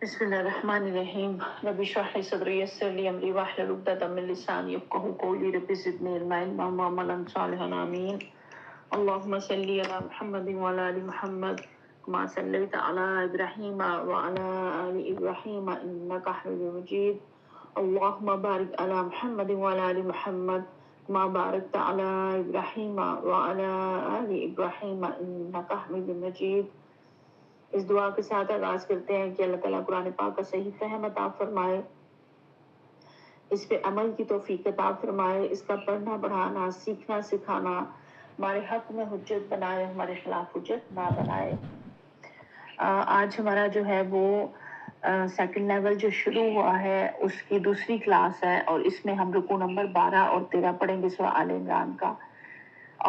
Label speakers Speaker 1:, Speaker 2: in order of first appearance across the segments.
Speaker 1: بسم الله الرحمن الرحيم رب اشرح لي صدري يسر لي امري واحلل عقدة من لساني يفقهوا قولي رب زدني علما علما وعملا صالحا امين. اللهم صل على محمد وعلى ال محمد كما صليت على ابراهيم وعلى ال ابراهيم انك حميد مجيد. اللهم بارك على محمد وعلى ال محمد كما باركت على ابراهيم وعلى ال ابراهيم انك حميد مجيد. اس دعا کے ساتھ آغاز کرتے ہیں کہ اللہ تعالیٰ قرآن پاک کا صحیح فہم عطا فرمائے، اس پہ عمل کی توفیق عطا فرمائے، اس کا پڑھنا پڑھانا سیکھنا سکھانا ہمارے حق میں حجت بنائے، ہمارے خلاف حجت نہ بنائے۔ آج ہمارا جو ہے وہ سیکنڈ لیول جو شروع ہوا ہے اس کی دوسری کلاس ہے، اور اس میں ہم رکوع نمبر 12 اور 13 پڑھیں گے سورہ آل عمران کا،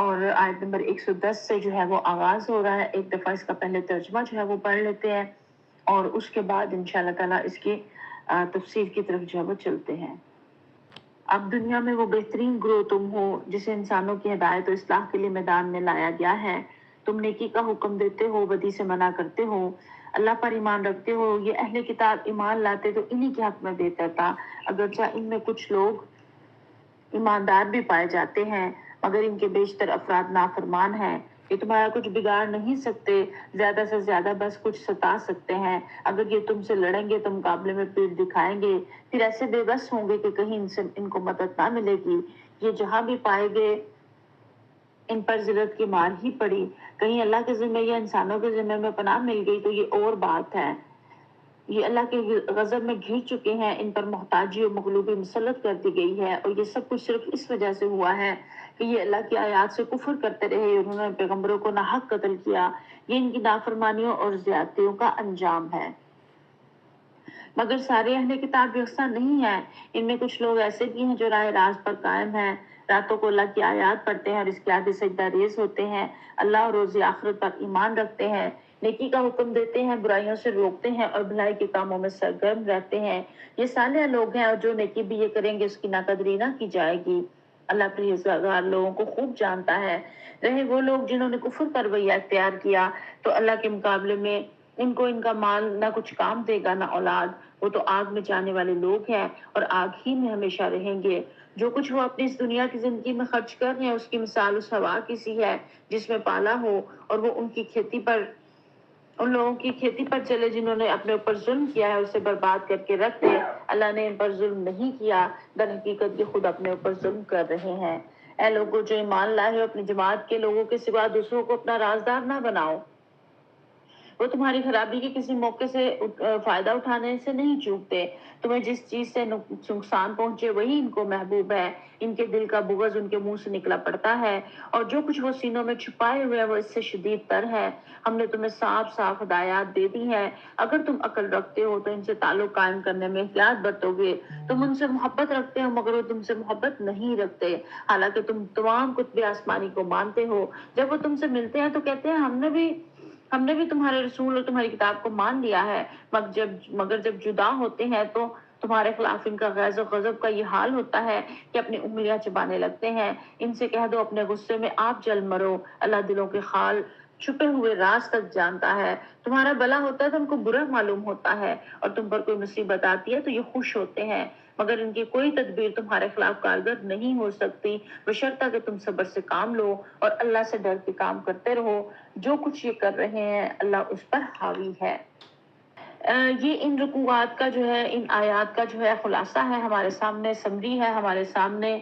Speaker 1: اور آیت نمبر 110 سے جو ہے وہ آغاز ہو رہا ہے۔ ایک دفعہ اس کا پہلے ترجمہ جو ہے وہ پڑھ لیتے ہیں، اور اس کے بعد انشاءاللہ تعالیٰ اس کی تفسیر کی طرف جو ہے وہ چلتے ہیں۔ اب دنیا میں وہ بہترین گروہ تم ہو جسے انسانوں کی ہدایت و اصلاح کے لیے میدان میں لایا گیا ہے۔ تم نیکی کا حکم دیتے ہو، بدی سے منع کرتے ہو، اللہ پر ایمان رکھتے ہو۔ یہ اہل کتاب ایمان لاتے تو انہی کے حق میں بہتر تھا، اگرچہ ان میں کچھ لوگ ایماندار بھی پائے جاتے ہیں، مگر ان کے بیشتر افراد نافرمان ہیں۔ یہ تمہارا کچھ بگاڑ نہیں سکتے، زیادہ سے زیادہ بس کچھ ستا سکتے ہیں۔ اگر یہ تم سے لڑیں گے تو مقابلے میں پیٹھ دکھائیں گے، پھر ایسے بے بس ہوں گے کہ کہیں ان کو مدد نہ ملے گی۔ یہ جہاں بھی پائے گئے ان پر ذلت کی مار ہی پڑی، کہیں اللہ کے ذمہ یا انسانوں کے ذمہ میں پناہ مل گئی تو یہ اور بات ہے۔ یہ اللہ کے غضب میں گھر چکے ہیں، ان پر محتاجی اور مغلوبی مسلط کر دی گئی ہے، اور یہ سب کچھ صرف اس وجہ سے ہوا ہے کہ یہ اللہ کی آیات سے کفر کرتے رہے، انہوں نے پیغمبروں کو ناحق قتل کیا۔ یہ ان کی نافرمانیوں اور زیادتیوں کا انجام ہے۔ مگر سارے اہل کتاب یکساں نہیں ہیں، ان میں کچھ لوگ ایسے بھی ہیں جو راہ راست پر قائم ہیں، راتوں کو اللہ کی آیات پڑھتے ہیں اور اس کے آگے سجدہ ریز ہوتے ہیں، اللہ اور روز آخرت پر ایمان رکھتے ہیں، نیکی کا حکم دیتے ہیں، برائیوں سے روکتے ہیں اور بھلائی کے کاموں میں سرگرم رہتے ہیں۔ یہ صالح لوگ ہیں، اور جو نیکی بھی یہ کریں گے اس کی ناقدری نہ کی جائے گی۔ اللہ پرہیزگار لوگوں کو خوب جانتا ہے۔ رہے وہ لوگ جنہوں نے کفر کا رویہ اختیار کیا تو اللہ کے مقابلے میں ان کو ان کا مال نہ کچھ کام دے گا نہ اولاد، وہ تو آگ میں جانے والے لوگ ہیں اور آگ ہی میں ہمیشہ رہیں گے۔ جو کچھ وہ اپنی اس دنیا کی زندگی میں خرچ کر رہے ہیں اس کی مثال اس ہوا کی سی ہے جس میں پالا ہو، اور وہ ان لوگوں کی کھیتی پر چلے جنہوں نے اپنے اوپر ظلم کیا ہے، اسے برباد کر کے رکھ دے۔ اللہ نے ان پر ظلم نہیں کیا، در حقیقت یہ خود اپنے اوپر ظلم کر رہے ہیں۔ اے لوگوں جو ایمان لائے ہو، اپنی جماعت کے لوگوں کے سوا دوسروں کو اپنا رازدار نہ بناؤ۔ وہ تمہاری خرابی کے کسی موقع سے فائدہ اٹھانے سے نہیں چوکتے۔ تمہیں جس چیز سے نقصان پہنچے وہی ان کو محبوب ہے، ان کے دل کا بغض ان کے منہ سے نکلا پڑتا ہے، اور جو کچھ وہ سینوں میں چھپائے ہوئے ہیں وہ اس سے شدید تر ہے۔ ہم نے تمہیں صاف صاف ہدایات دے دی ہیں، اگر تم عقل رکھتے ہو تو ان سے تعلق قائم کرنے میں احتیاط برتو گے۔ تم ان سے محبت رکھتے ہو مگر وہ تم سے محبت نہیں رکھتے، حالانکہ تم تمام کتب آسمانی کو مانتے ہو۔ جب وہ تم سے ملتے ہیں تو کہتے ہیں ہم نے بھی تمہارے رسول اور تمہاری کتاب کو مان لیا ہے، مگر جب جدا ہوتے ہیں تو تمہارے خلاف ان کا غیظ و غضب کا یہ حال ہوتا ہے کہ اپنی انگلیاں چبانے لگتے ہیں۔ ان سے کہہ دو اپنے غصے میں آپ جل مرو، اللہ دلوں کے خال چھپے ہوئے راز تک جانتا ہے۔ تمہارا بھلا ہوتا ہے تو ان کو برا معلوم ہوتا ہے، اور تم پر کوئی مصیبت آتی ہے تو یہ خوش ہوتے ہیں، مگر ان کی کوئی تدبیر تمہارے خلاف کارگر نہیں ہو سکتی، بشرطہ کہ تم صبر سے کام لو اور اللہ سے ڈر کے کام کرتے رہو۔ جو کچھ یہ کر رہے ہیں اللہ اس پر حاوی ہے۔ یہ ان رکوعات کا جو ہے، ان آیات کا جو ہے خلاصہ ہے ہمارے سامنے، سمری ہے ہمارے سامنے۔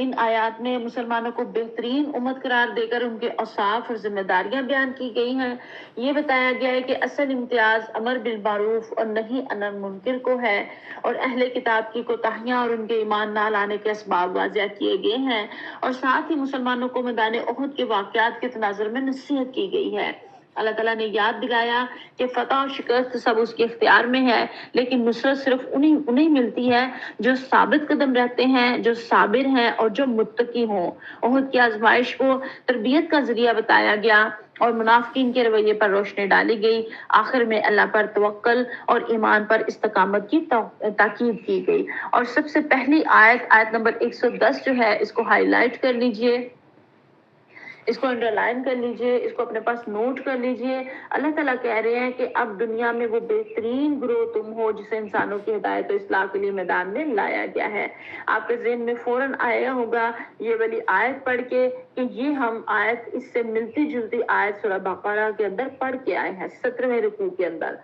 Speaker 1: ان آیات میں مسلمانوں کو بہترین امت قرار دے کر ان کے اوصاف اور ذمہ داریاں بیان کی گئی ہیں۔ یہ بتایا گیا ہے کہ اصل امتیاز امر بالمعروف اور نہی عن المنکر کو ہے، اور اہل کتاب کی کوتاہیاں اور ان کے ایمان نہ لانے کے اسباب واضح کیے گئے ہیں، اور ساتھ ہی مسلمانوں کو میدان احد کے واقعات کے تناظر میں نصیحت کی گئی ہے۔ اللہ تعالیٰ نے یاد دلایا کہ فتح اور شکست سب اس کے اختیار میں ہے، لیکن نصرت صرف انہیں ملتی ہے جو ثابت قدم رہتے ہیں، جو صابر ہیں اور جو متقی ہوں۔ احد کی آزمائش کو تربیت کا ذریعہ بتایا گیا اور منافقین کے رویے پر روشنی ڈالی گئی۔ آخر میں اللہ پر توکل اور ایمان پر استقامت کی تاکید کی گئی۔ اور سب سے پہلی آیت نمبر 110 جو ہے، اس کو ہائی لائٹ کر لیجئے۔ اس کو انڈرلائن کر لیجئے، اس کو اپنے پاس نوٹ کر لیجئے۔ اللہ تعالیٰ کہہ رہے ہیں کہ اب دنیا میں وہ بہترین گروہ تم ہو جسے انسانوں کی ہدایت و اصلاح کے لیے میدان میں لایا گیا ہے۔ آپ کے ذہن میں فوراً آیا ہوگا یہ والی آیت پڑھ کے کہ یہ ہم آیت اس سے ملتی جلتی آیت سورہ بقرہ کے اندر پڑھ کے آئے ہیں 17ویں رکوع کے اندر۔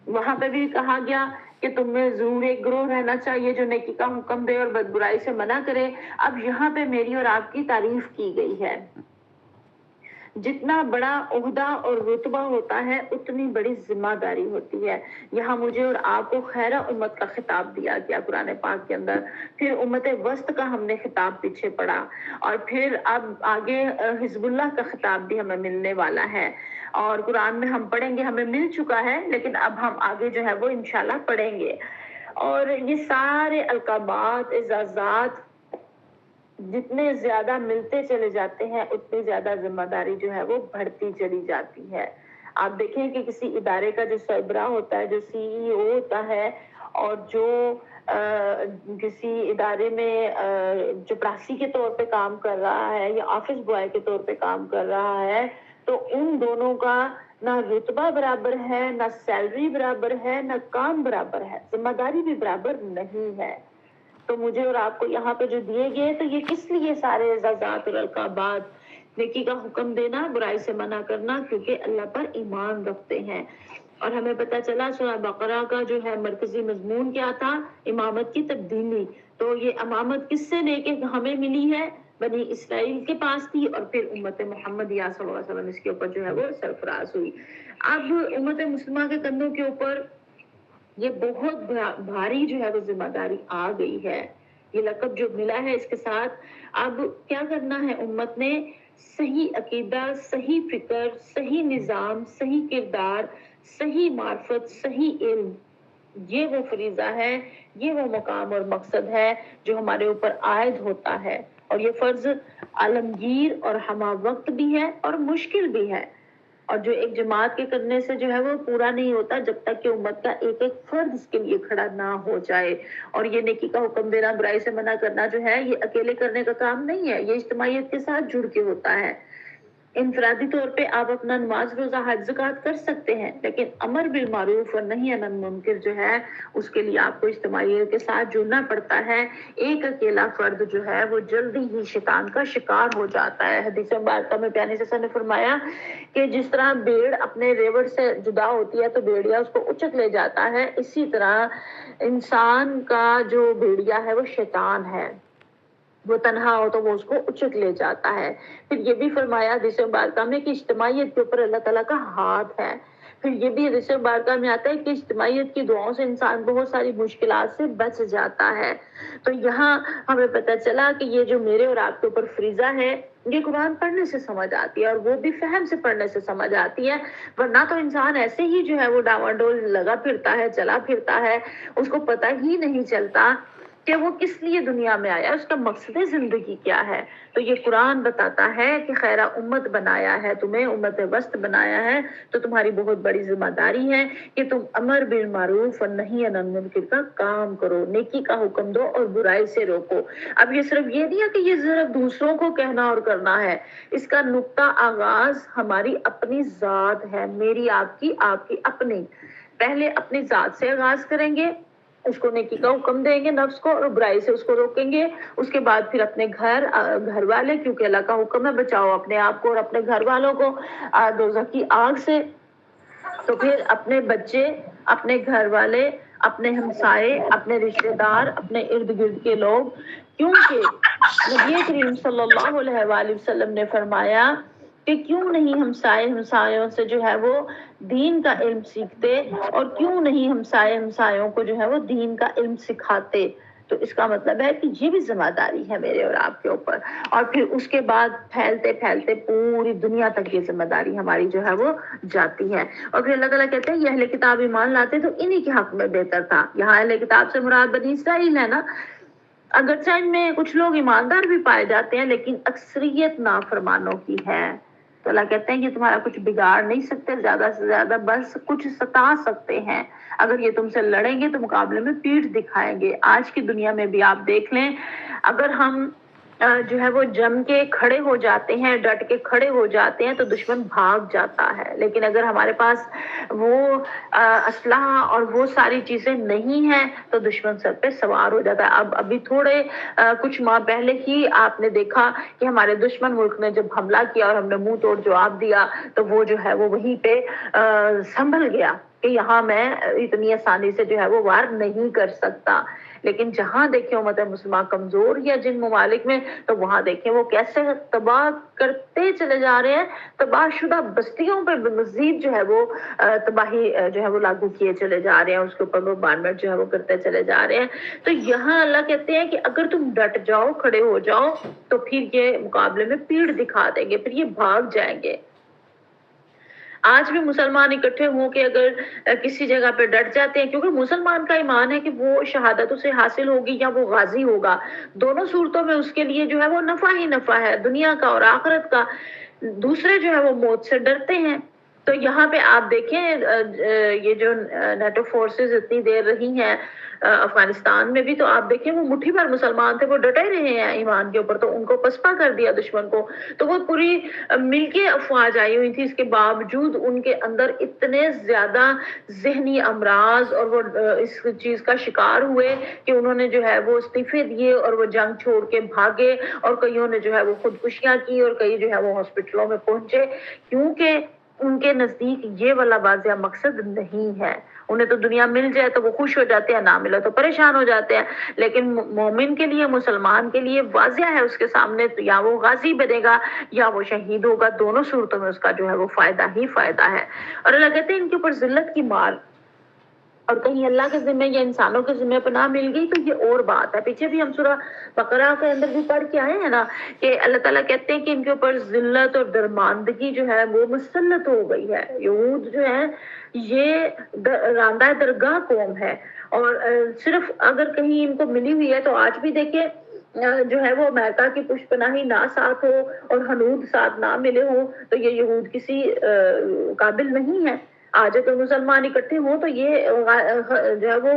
Speaker 1: وہاں پہ بھی کہا گیا کہ تم میں ضرور ایک گروہ رہنا چاہیے جو نیکی کا حکم دے اور بد برائی سے منع کرے۔ اب یہاں پہ میری اور آپ کی تعریف کی گئی ہے۔ جتنا بڑا عہدہ اور رتبہ ہوتا ہے اتنی بڑی ذمہ داری ہوتی ہے۔ یہاں مجھے اور آپ کو خیرہ امت کا خطاب دیا گیا قرآن پاک کے اندر، پھر امت وسط کا ہم نے خطاب پیچھے پڑا، اور پھر اب آگے حزب اللہ کا خطاب بھی ہمیں ملنے والا ہے، اور قرآن میں ہم پڑھیں گے، ہمیں مل چکا ہے لیکن اب ہم آگے جو ہے وہ انشاءاللہ پڑھیں گے۔ اور یہ سارے القابات، اعزازات جتنے زیادہ ملتے چلے جاتے ہیں اتنی زیادہ ذمہ داری جو ہے وہ بڑھتی چلی جاتی ہے۔ آپ دیکھیں کہ کسی ادارے کا جو سربراہ ہوتا ہے، جو CEO ہوتا ہے، اور جو کسی ادارے میں چپراسی کے طور پہ کام کر رہا ہے یا آفس بوائے کے طور پہ کام کر رہا ہے، تو ان دونوں کا نہ رتبہ برابر ہے، نہ سیلری برابر ہے، نہ کام برابر ہے، ذمہ داری بھی برابر نہیں ہے۔ تو مجھے اور آپ کو یہاں پہ جو دیے گئے تو یہ کس لیے سارے اعزازات اور القابات، نیکی کا حکم دینا، برائی سے منع کرنا، کیونکہ اللہ پر ایمان رکھتے ہیں۔ اور ہمیں پتہ چلا سورہ بقرہ کا جو ہے مرکزی مضمون کیا تھا، امامت کی تبدیلی۔ تو یہ امامت کس سے لے کے ہمیں ملی ہے؟ بنی اسرائیل کے پاس تھی، اور پھر امت محمدیہ صلی اللہ علیہ وسلم اس کے اوپر جو ہے وہ سرفراز ہوئی۔ اب امت مسلمہ کے کندھوں کے اوپر یہ بہت بھاری جو ہے وہ ذمہ داری آ گئی ہے، یہ لقب جو ملا ہے اس کے ساتھ اب کیا کرنا ہے امت نے؟ صحیح عقیدہ، صحیح فکر، صحیح نظام، صحیح کردار، صحیح معرفت، صحیح علم، یہ وہ فریضہ ہے، یہ وہ مقام اور مقصد ہے جو ہمارے اوپر عائد ہوتا ہے، اور یہ فرض عالمگیر اور ہمہ وقت بھی ہے اور مشکل بھی ہے، اور جو ایک جماعت کے کرنے سے جو ہے وہ پورا نہیں ہوتا جب تک کہ امت کا ایک ایک فرد اس کے لیے کھڑا نہ ہو جائے۔ اور یہ نیکی کا حکم دینا، برائی سے منع کرنا جو ہے یہ اکیلے کرنے کا کام نہیں ہے، یہ اجتماعیت کے ساتھ جڑ کے ہوتا ہے۔ انفرادی طور پہ آپ اپنا نماز روزہ حج زکوٰۃ کر سکتے ہیں، لیکن امر بالمعروف اور نہی عن المنکر جو ہے اس کے لیے آپ کو اجتماعیت کے ساتھ جڑنا پڑتا ہے۔ ایک اکیلا فرد جو ہے وہ جلدی ہی شیطان کا شکار ہو جاتا ہے۔ حدیث مبارکہ میں پیانی سسر نے فرمایا کہ جس طرح بھیڑ اپنے ریوڑ سے جدا ہوتی ہے تو بھیڑیا اس کو اچک لے جاتا ہے، اسی طرح انسان کا جو بھیڑیا ہے وہ شیطان ہے، وہ تنہا ہو تو وہ اس کو اچک لے جاتا ہے۔ پھر یہ بھی فرمایا حدیث مبارکہ میں کہ اجتماعیت کے اوپر اللہ تعالیٰ کا ہاتھ ہے۔ پھر یہ بھی حدیث مبارکہ میں آتا ہے کہ اجتماعیت کی دعاؤں سے انسان بہت ساری مشکلات سے بچ جاتا ہے۔ تو یہاں ہمیں پتہ چلا کہ یہ جو میرے اور آپ کے اوپر فریضہ ہے یہ قرآن پڑھنے سے سمجھ آتی ہے، اور وہ بھی فہم سے پڑھنے سے سمجھ آتی ہے، ورنہ تو انسان ایسے ہی جو ہے وہ ڈاواڈول لگا پھرتا ہے، چلا پھرتا ہے، اس کو پتہ ہی نہیں چلتا کہ وہ کس لیے دنیا میں آیا، اس کا مقصد زندگی کیا ہے۔ تو یہ قرآن بتاتا ہے کہ خیرہ امت بنایا ہے تمہیں، امت وسط بنایا ہے، تو تمہاری بہت بڑی ذمہ داری ہے کہ تم امر بالمعروف اور نہی عن المنکر کا کام کرو، نیکی کا حکم دو اور برائی سے روکو۔ اب یہ صرف یہ نہیں ہے کہ یہ صرف دوسروں کو کہنا اور کرنا ہے، اس کا نقطہ آغاز ہماری اپنی ذات ہے، میری آپ کی اپنی۔ پہلے اپنی ذات سے آغاز کریں گے، اس کو نیکی کا حکم دیں گے نفس کو، اور برائی سے اس کو روکیں گے، اس کے بعد پھر اپنے گھر والے، کیونکہ اللہ کا حکم ہے بچاؤ اپنے آپ کو اور اپنے گھر والوں کو دوزخ کی آگ سے، تو پھر اپنے بچے، اپنے گھر والے، اپنے ہمسائے، اپنے رشتہ دار، اپنے ارد گرد کے لوگ، کیونکہ نبی کریم صلی اللہ علیہ وآلہ وسلم نے فرمایا کہ کیوں نہیں ہمسایوں سے جو ہے وہ دین کا علم سیکھتے، اور کیوں نہیں ہمسایوں کو جو ہے وہ دین کا علم سکھاتے۔ تو اس کا مطلب ہے کہ یہ بھی ذمہ داری ہے میرے اور آپ کے اوپر، اور پھر اس کے بعد پھیلتے پھیلتے پوری دنیا تک یہ ذمہ داری ہماری جو ہے وہ جاتی ہے۔ اور پھر اللہ تعالیٰ کہتے ہیں یہ اہل کتاب ایمان لاتے تو انہی کے حق میں بہتر تھا۔ یہاں اہل کتاب سے مراد بنی اسرائیل ہے نا، اگرچہ ان میں کچھ لوگ ایماندار بھی پائے جاتے ہیں لیکن اکثریت نافرمانوں کی ہے۔ تو اللہ کہتے ہیں کہ تمہارا کچھ بگاڑ نہیں سکتے، زیادہ سے زیادہ بس کچھ ستا سکتے ہیں۔ اگر یہ تم سے لڑیں گے تو مقابلے میں پیٹھ دکھائیں گے۔ آج کی دنیا میں بھی آپ دیکھ لیں، اگر ہم جو ہے وہ جم کے کھڑے ہو جاتے ہیں، ڈٹ کے کھڑے ہو جاتے ہیں تو دشمن بھاگ جاتا ہے. لیکن اگر ہمارے پاس وہ اسلحہ اور وہ ساری چیزیں نہیں ہیں تو دشمن سر پہ سوار ہو جاتا ہے. ابھی تھوڑے کچھ ماہ پہلے ہی آپ نے دیکھا کہ ہمارے دشمن ملک نے جب حملہ کیا اور ہم نے منہ توڑ جواب دیا تو وہ جو ہے وہ وہیں پہ سنبھل گیا کہ یہاں میں اتنی آسانی سے جو ہے وہ وار نہیں کر سکتا. لیکن جہاں دیکھیں امت مسلمان کمزور یا جن ممالک میں، تو وہاں دیکھیں وہ کیسے تباہ کرتے چلے جا رہے ہیں، تباہ شدہ بستیوں پہ مزید جو ہے وہ تباہی جو ہے وہ لاگو کیے چلے جا رہے ہیں، اس کے اوپر بمبارمنٹ جو ہے وہ کرتے چلے جا رہے ہیں. تو یہاں اللہ کہتے ہیں کہ اگر تم ڈٹ جاؤ، کھڑے ہو جاؤ، تو پھر یہ مقابلے میں پیڑ دکھا دیں گے، پھر یہ بھاگ جائیں گے. آج بھی مسلمان اکٹھے ہوں کہ اگر کسی جگہ پہ ڈٹ جاتے ہیں، کیونکہ مسلمان کا ایمان ہے کہ وہ شہادت اسے حاصل ہوگی یا وہ غازی ہوگا، دونوں صورتوں میں اس کے لیے جو ہے وہ نفع ہی نفع ہے، دنیا کا اور آخرت کا. دوسرے جو ہے وہ موت سے ڈرتے ہیں. تو یہاں پہ آپ دیکھیں یہ جو نیٹو فورسز اتنی دیر رہی ہیں افغانستان میں بھی، تو آپ دیکھیں وہ مٹھی بھر مسلمان تھے، وہ ڈٹے رہے ہیں ایمان کے اوپر، تو ان کو پسپا کر دیا دشمن کو. تو وہ پوری مل کے افواج آئی ہوئی تھی، اس کے باوجود ان کے اندر اتنے زیادہ ذہنی امراض اور وہ اس چیز کا شکار ہوئے کہ انہوں نے جو ہے وہ استعفے دیے اور وہ جنگ چھوڑ کے بھاگے، اور کئیوں نے جو ہے وہ خودکشیاں کی اور کئی جو ہے وہ ہاسپٹلوں میں پہنچے، کیونکہ ان کے نزدیک یہ والا واضح مقصد نہیں ہے. انہیں تو دنیا مل جائے تو وہ خوش ہو جاتے ہیں، نہ ملے تو پریشان ہو جاتے ہیں. لیکن مومن کے لیے، مسلمان کے لیے واضح ہے اس کے سامنے، تو یا وہ غازی بنے گا یا وہ شہید ہوگا، دونوں صورتوں میں اس کا جو ہے وہ فائدہ ہی فائدہ ہے. اور اللہ کہتے ہیں ان کے اوپر ذلت کی مار اور کہیں اللہ کے ذمہ یا انسانوں کے ذمہ پناہ مل گئی تو یہ اور بات ہے. پیچھے بھی ہم سورہ بقرہ کے اندر بھی پڑھ کے آئے ہیں نا کہ اللہ تعالیٰ کہتے ہیں کہ ان کے اوپر ذلت اور درماندگی جو ہے وہ مسلط ہو گئی ہے. یہود جو ہے یہ راندہ درگاہ قوم ہے، اور صرف اگر کہیں ان کو ملی ہوئی ہے تو آج بھی دیکھیں جو ہے وہ امریکہ کی پشت پناہی نہ ساتھ ہو اور ہنود ساتھ نہ ملے ہوں تو یہ یہود کسی قابل نہیں ہے. آج اگر مسلمان اکٹھے ہوں تو یہ جو ہے وہ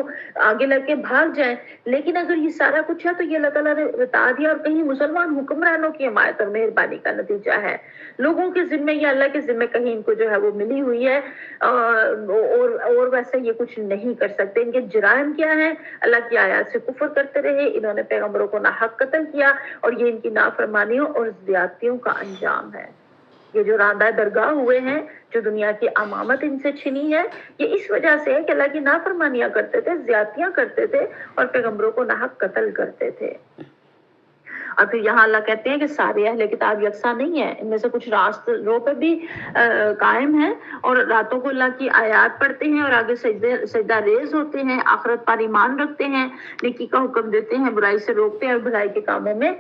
Speaker 1: آگے لگ کے بھاگ جائیں. لیکن اگر یہ سارا کچھ ہے تو یہ اللہ تعالیٰ نے بتا دیا، اور کہیں مسلمان حکمرانوں کی حمایت اور مہربانی کا نتیجہ ہے. لوگوں کے ذمے یا اللہ کے ذمے کہیں ان کو جو ہے وہ ملی ہوئی ہے، اور ویسے یہ کچھ نہیں کر سکتے. ان کے جرائم کیا ہیں؟ اللہ کی آیات سے کفر کرتے رہے، انہوں نے پیغمبروں کو ناحق قتل کیا، اور یہ ان کی نافرمانیوں اور زیادتیوں کا انجام ہے. یہ جو راندہ درگاہ ہوئے ہیں، جو دنیا کی امامت ان سے چھنی ہے، یہ اس وجہ سے ہے کہ اللہ کی نافرمانیاں کرتے تھے، زیادتیاں کرتے تھے اور پیغمبروں کو ناحق قتل کرتے تھے. اور پھر یہاں اللہ کہتے ہیں کہ سارے اہل کتاب یکساں نہیں ہیں، ان میں سے کچھ راستوں پہ بھی قائم ہیں اور راتوں کو اللہ کی آیات پڑھتے ہیں اور آگے سجدہ ریز ہوتے ہیں، آخرت پر ایمان رکھتے ہیں، نیکی کا حکم دیتے ہیں، برائی سے روکتے ہیں اور بھلائی کے کاموں میں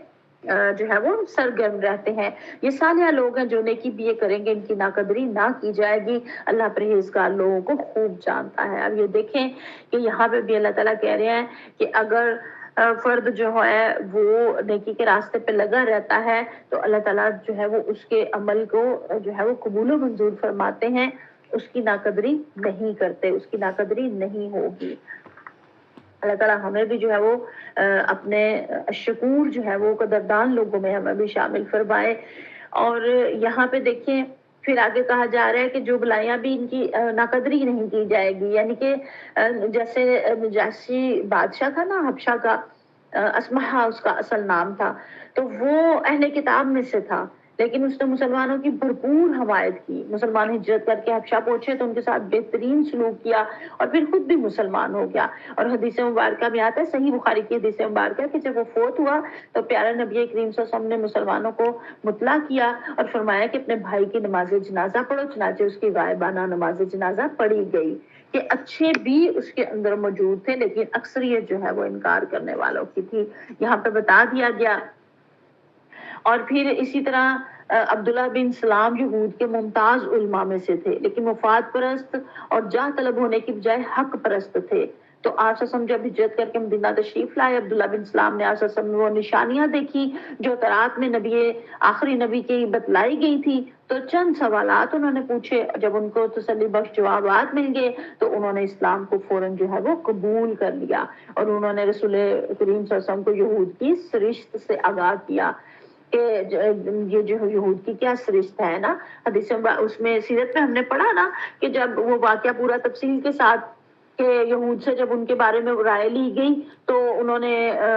Speaker 1: جو ہے وہ سرگرم رہتے ہیں. یہ صالح لوگ ہیں جو نیکی بھی یہ کریں گے، ان کی ناقدری نہ کی جائے گی. اللہ پرہیزگار لوگوں کو خوب جانتا ہے. اب یہ دیکھیں کہ یہاں پہ بھی اللہ تعالیٰ کہہ رہے ہیں کہ اگر فرد جو ہے وہ نیکی کے راستے پہ لگا رہتا ہے تو اللہ تعالیٰ جو ہے وہ اس کے عمل کو جو ہے وہ قبول و منظور فرماتے ہیں، اس کی ناقدری نہیں کرتے، اس کی ناقدری نہیں ہوگی. اللہ تعالیٰ ہمیں بھی جو ہے وہ اپنے شکور جو ہے وہ قدردان لوگوں میں ہمیں بھی شامل فرمائے. اور یہاں پہ دیکھیں پھر آگے کہا جا رہا ہے کہ جو بلائیاں بھی ان کی ناقدری نہیں کی جائے گی. یعنی کہ جیسے نجاشی بادشاہ تھا نا حبشہ کا، اسمہا اس کا اصل نام تھا، تو وہ اہل کتاب میں سے تھا، لیکن اس نے مسلمانوں کی بھرپور حمایت کی. مسلمان ہجرت کر کے حبشہ پہنچے تو ان کے ساتھ بہترین سلوک کیا اور پھر خود بھی مسلمان ہو گیا. اور حدیث مبارکہ میں آتا ہے، صحیح بخاری کی حدیث مبارکہ، کہ جب وہ فوت ہوا تو پیارے نبی کریم صلی اللہ علیہ وسلم نے مسلمانوں کو مطلع کیا اور فرمایا کہ اپنے بھائی کی نماز جنازہ پڑھو. چنانچہ اس کی غائبانہ نماز جنازہ پڑھی گئی. کہ اچھے بھی اس کے اندر موجود تھے لیکن اکثریت جو ہے وہ انکار کرنے والوں کی تھی، یہاں پہ بتا دیا گیا. اور پھر اسی طرح عبداللہ بن سلام یہود کے ممتاز علماء میں سے تھے، لیکن مفاد پرست اور جاہ طلب ہونے کی بجائے حق پرست تھے۔ تو آپ وسلم جب ہجرت کر کے مدینہ تشریف لائے، عبداللہ بن سلام نے آپ وسلم وہ نشانیاں دیکھی جو تورات میں آخری نبی کی بتلائی گئی تھی، تو چند سوالات انہوں نے پوچھے۔ جب ان کو تسلی بخش جوابات مل گئے تو انہوں نے اسلام کو فوراً جو ہے وہ قبول کر لیا، اور انہوں نے رسول کریم صلی اللہ علیہ وسلم کو یہود کی سرشت سے آگاہ کیا کہ یہ جو یہود کی کیا سرشت ہے نا، حدیث اس میں سیرت میں ہم نے پڑھا نا کہ جب وہ واقعہ پورا تفصیل کے ساتھ کہ یہود سے جب ان کے بارے میں رائے لی گئی تو انہوں نے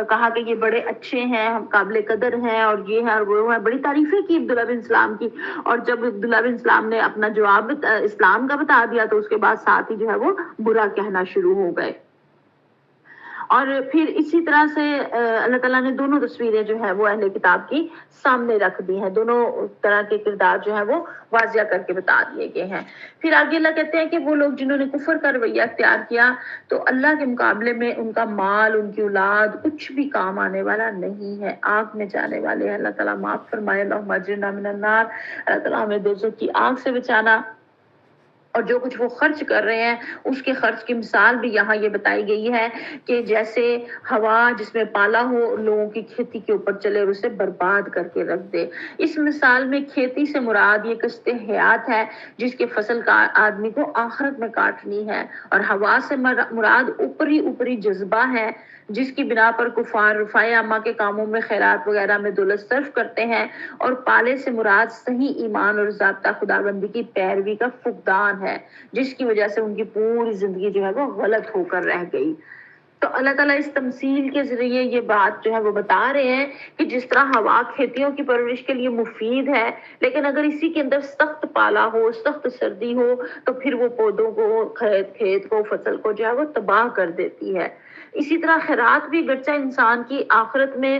Speaker 1: کہا کہ یہ بڑے اچھے ہیں، ہم قابل قدر ہیں، اور یہ ہے اور وہ ہے، بڑی تعریفیں کی عبداللہ بن سلام کی۔ اور جب عبداللہ بن سلام نے اپنا جواب اسلام کا بتا دیا تو اس کے بعد ساتھ ہی جو ہے وہ برا کہنا شروع ہو گئے۔ اور پھر اسی طرح سے اللہ تعالیٰ نے دونوں تصویریں جو ہے وہ اہل کتاب کی سامنے رکھ دی ہیں، دونوں طرح کے کردار جو ہیں وہ واضح کر کے بتا دیے گئے ہیں۔ پھر آگے اللہ کہتے ہیں کہ وہ لوگ جنہوں نے کفر کا رویہ اختیار کیا تو اللہ کے مقابلے میں ان کا مال، ان کی اولاد کچھ بھی کام آنے والا نہیں ہے، آگ میں جانے والے ہیں۔ اللہ تعالیٰ معاف فرمائے، اللہم اجرنا من النار، اللہ تعالیٰ ہمیں دوزخ کی آگ سے بچانا۔ اور جو کچھ وہ خرچ کر رہے ہیں اس کے خرچ کی مثال بھی یہاں یہ بتائی گئی ہے کہ جیسے ہوا جس میں پالا ہو لوگوں کی کھیتی کے اوپر چلے اور اسے برباد کر کے رکھ دے۔ اس مثال میں کھیتی سے مراد یہ کشت حیات ہے جس کے فصل کا آدمی کو آخرت میں کاٹنی ہے، اور ہوا سے مراد اوپری جذبہ ہے جس کی بنا پر کفار رفاع عامہ کے کاموں میں خیرات وغیرہ میں دولت صرف کرتے ہیں، اور پالے سے مراد صحیح ایمان اور ضابطہ خداوندی کی پیروی کا فقدان ہے جس کی وجہ سے ان کی پوری زندگی جو ہے وہ غلط ہو کر رہ گئی۔ تو اللہ تعالیٰ اس تمثیل کے ذریعے یہ بات جو ہے وہ بتا رہے ہیں کہ جس طرح ہوا کھیتیوں کی پرورش کے لیے مفید ہے، لیکن اگر اسی کے اندر سخت پالا ہو، سخت سردی ہو تو پھر وہ پودوں کو، کھیت کو، فصل کو جو ہے وہ تباہ کر دیتی ہے۔ اسی طرح خیرات بھی گرچہ انسان کی آخرت میں